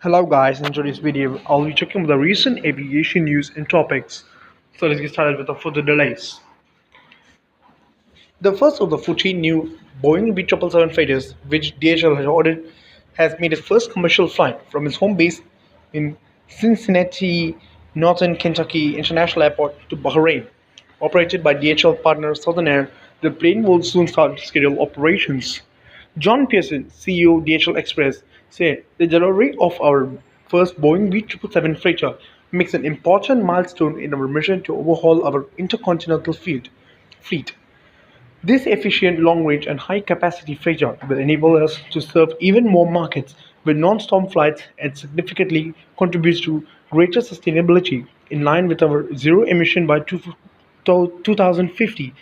Hello guys, in today's video I'll be checking the recent aviation news and topics. So let's get started with the further delays. The first of the 14 new Boeing B777 fighters which DHL has ordered has made its first commercial flight from its home base in Cincinnati, Northern Kentucky International Airport to Bahrain. Operated by DHL partner Southern Air, the plane will soon start scheduled operations. John Pearson, CEO DHL Express, said the delivery of our first Boeing B777 freighter makes an important milestone in our mission to overhaul our intercontinental fleet. This efficient, long-range, and high-capacity freighter will enable us to serve even more markets with non-stop flights and significantly contributes to greater sustainability in line with our zero-emission by 2050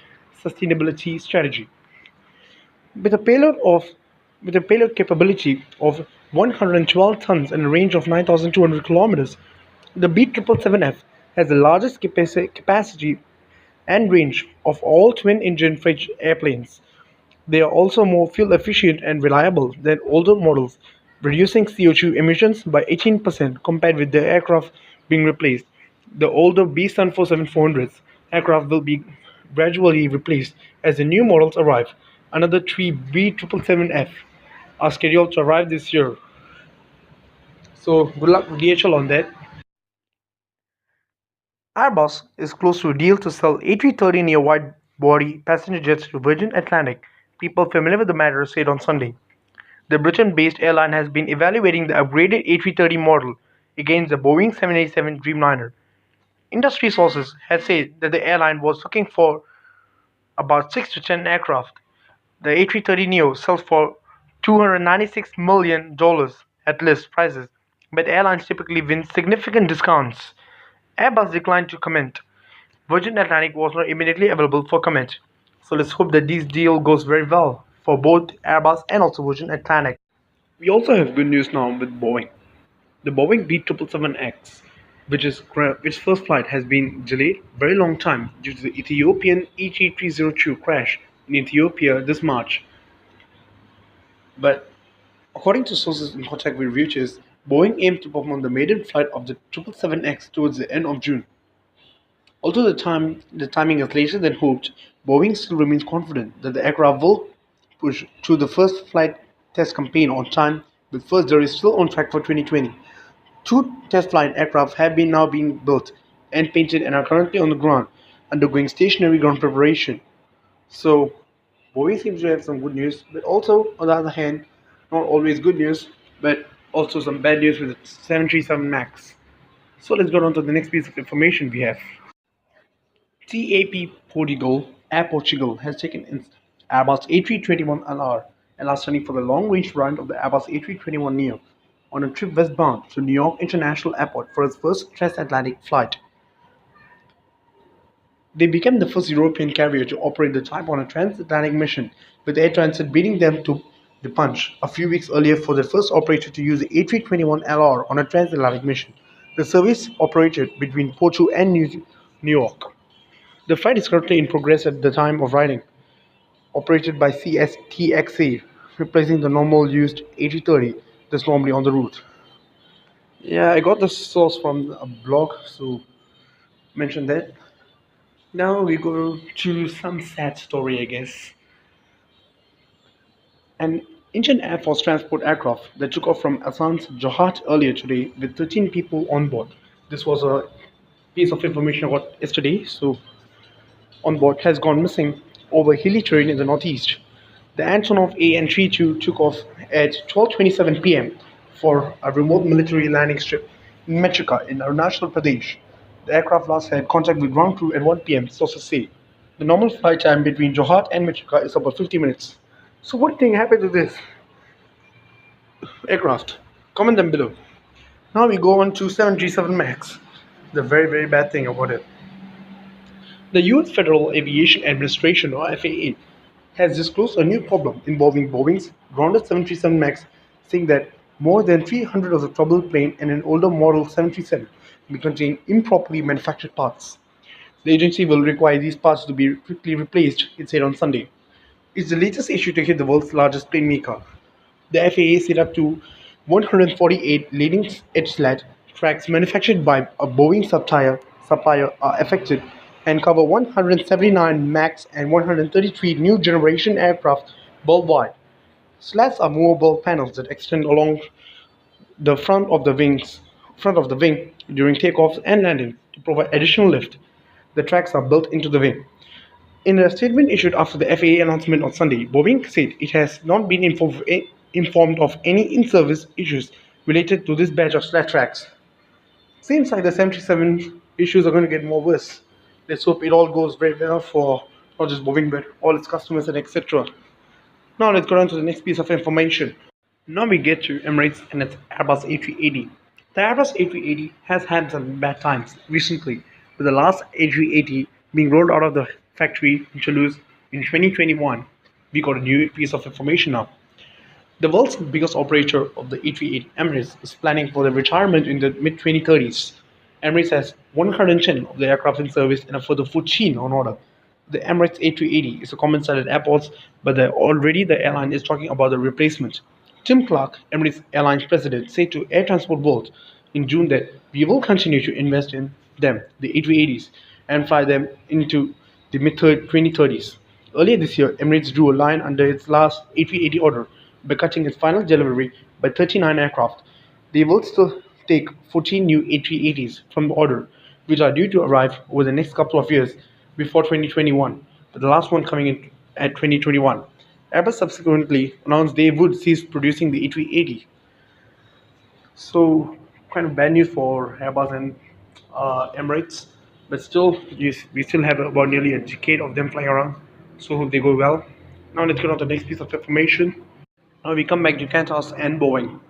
sustainability strategy. With a payload of with a payload capability of 112 tons and a range of 9,200 kilometers, the B777F has the largest capacity and range of all twin-engine freight airplanes. They are also more fuel efficient and reliable than older models, reducing CO2 emissions by 18% compared with the aircraft being replaced. The older B747-400s aircraft will be gradually replaced as the new models arrive. Another three B777F are scheduled to arrive this year. So good luck with DHL on that. Airbus is close to a deal to sell A330neo wide-body passenger jets to Virgin Atlantic. People familiar with the matter said on Sunday. The Britain-based airline has been evaluating the upgraded A330 model against the Boeing 787 Dreamliner. Industry sources have said that the airline was looking for about 6 to 10 aircraft. The A330neo sells for $296 million at list prices, but airlines typically win significant discounts. Airbus declined to comment. Virgin Atlantic was not immediately available for comment. So let's hope that this deal goes very well for both Airbus and also Virgin Atlantic. We also have good news now with Boeing. The Boeing B777X, which first flight has been delayed very long time due to the Ethiopian ET302 crash in Ethiopia this March. But according to sources in contact with Reuters, Boeing aimed to perform the maiden flight of the 777X towards the end of June. Although the timing is later than hoped, Boeing still remains confident that the aircraft will push through the first flight test campaign on time, with first delivery still on track for 2020. Two test flight aircraft have been now being built and painted and are currently on the ground, undergoing stationary ground preparation. So, Boeing seems to have some good news, but also, on the other hand, not always good news, but also some bad news with the 737 MAX. So let's go on to the next piece of information we have. Air Portugal has taken its Airbus A321LR and are studying for the long-range run of the Airbus A321neo on a trip westbound to New York International Airport for its first transatlantic flight. They became the first European carrier to operate the type on a transatlantic mission, with Air Transat beating them to the punch a few weeks earlier for the first operator to use the A321LR on a transatlantic mission. The service operated between Porto and New York. The flight is currently in progress at the time of writing, operated by CSTXA, replacing the normal used A330 that's normally on the route. Yeah, I got the source from a blog, so mention that. Now we go to some sad story, I guess. An Indian Air Force transport aircraft that took off from Assan's Johat earlier today with 13 people on board. This was a piece of information I got yesterday, so on board has gone missing over hilly terrain in the northeast. The Antonov AN-32 took off at 12:27 p.m. for a remote military landing strip in Metrika in Arunachal Pradesh. The aircraft last had contact with ground crew at 1 p.m., sources say. The normal flight time between Johat and Metrika is about 50 minutes. So what thing happened to this aircraft? Comment them below. Now we go on to 737 MAX. The very bad thing about it. The US Federal Aviation Administration, or FAA, has disclosed a new problem involving Boeing's grounded 737 MAX, saying that more than 300 of the troubled plane and an older model 737 may contain improperly manufactured parts. The agency will require these parts to be quickly replaced, it said on Sunday. It's the latest issue to hit the world's largest plane maker. The FAA said up to 148 leading-edge slat tracks manufactured by a Boeing supplier are affected and cover 179 MAX and 133 new generation aircraft worldwide. Slats are movable panels that extend along the front of the wing during takeoff and landing to provide additional lift. The tracks are built into the wing. In a statement issued after the FAA announcement on Sunday, Boeing said it has not been informed of any in-service issues related to this batch of slat tracks. Seems like the 737 issues are going to get more worse. Let's hope it all goes very well for not just Boeing but all its customers and etc. Now let's go on to the next piece of information. Now we get to Emirates and its Airbus A380. The Airbus A380 has had some bad times recently, with the last A380 being rolled out of the factory in Toulouse in 2021. We got a new piece of information now. The world's biggest operator of the A380, Emirates, is planning for their retirement in the mid-2030s. Emirates has 110 of the aircraft in service and a further 14 on order. The Emirates A380 is a common sight at airports, but already the airline is talking about the replacement. Tim Clark, Emirates Airlines president, said to Air Transport World in June that we will continue to invest in them, the A380s, and fly them into the mid-2030s. Earlier this year, Emirates drew a line under its last A380 order by cutting its final delivery by 39 aircraft. They will still take 14 new A380s from the order, which are due to arrive over the next couple of years before 2021, with the last one coming in at 2021. Airbus subsequently announced they would cease producing the A380. So, kind of bad news for Airbus and Emirates, but still, we still have about nearly a decade of them flying around. So, hope they go well. Now, let's get on to the next piece of information. Now, we come back to Qantas and Boeing.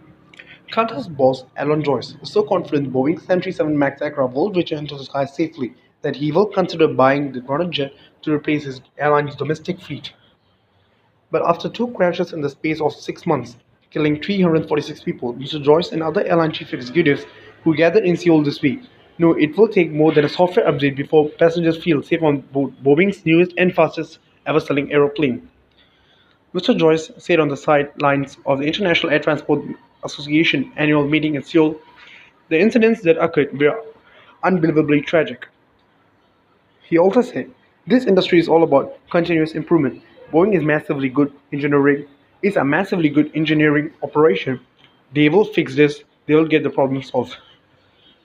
Qantas boss Alan Joyce is so confident Boeing's 737 MAX aircraft will return to the sky safely that he will consider buying the modern jet to replace his airline's domestic fleet. But after two crashes in the space of 6 months, killing 346 people, Mr. Joyce and other airline chief executives who gathered in Seoul this week know it will take more than a software update before passengers feel safe on board Boeing's newest and fastest ever selling aeroplane. Mr. Joyce said on the sidelines of the International Air Transport Association annual meeting in Seoul, the incidents that occurred were unbelievably tragic. He also said, this industry is all about continuous improvement. Boeing is a massively good engineering operation. They will fix this, they will get the problem solved.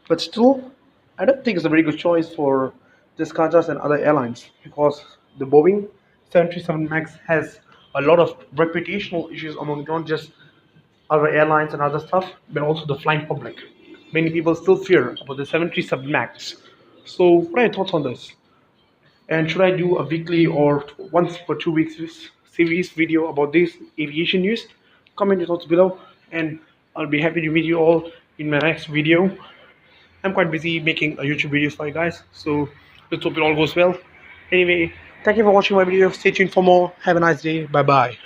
But still, I don't think it's a very good choice for this Qantas and other airlines because the Boeing 737 MAX has a lot of reputational issues among not just other airlines and other stuff, but also the flying public. Many people still fear about the 737 MAX. So, what are your thoughts on this? And should I do a weekly or once per 2 weeks series video about this aviation news? Comment your thoughts below, and I'll be happy to meet you all in my next video. I'm quite busy making a YouTube videos for you guys, so let's hope it all goes well. Anyway, thank you for watching my video. Stay tuned for more. Have a nice day. Bye bye.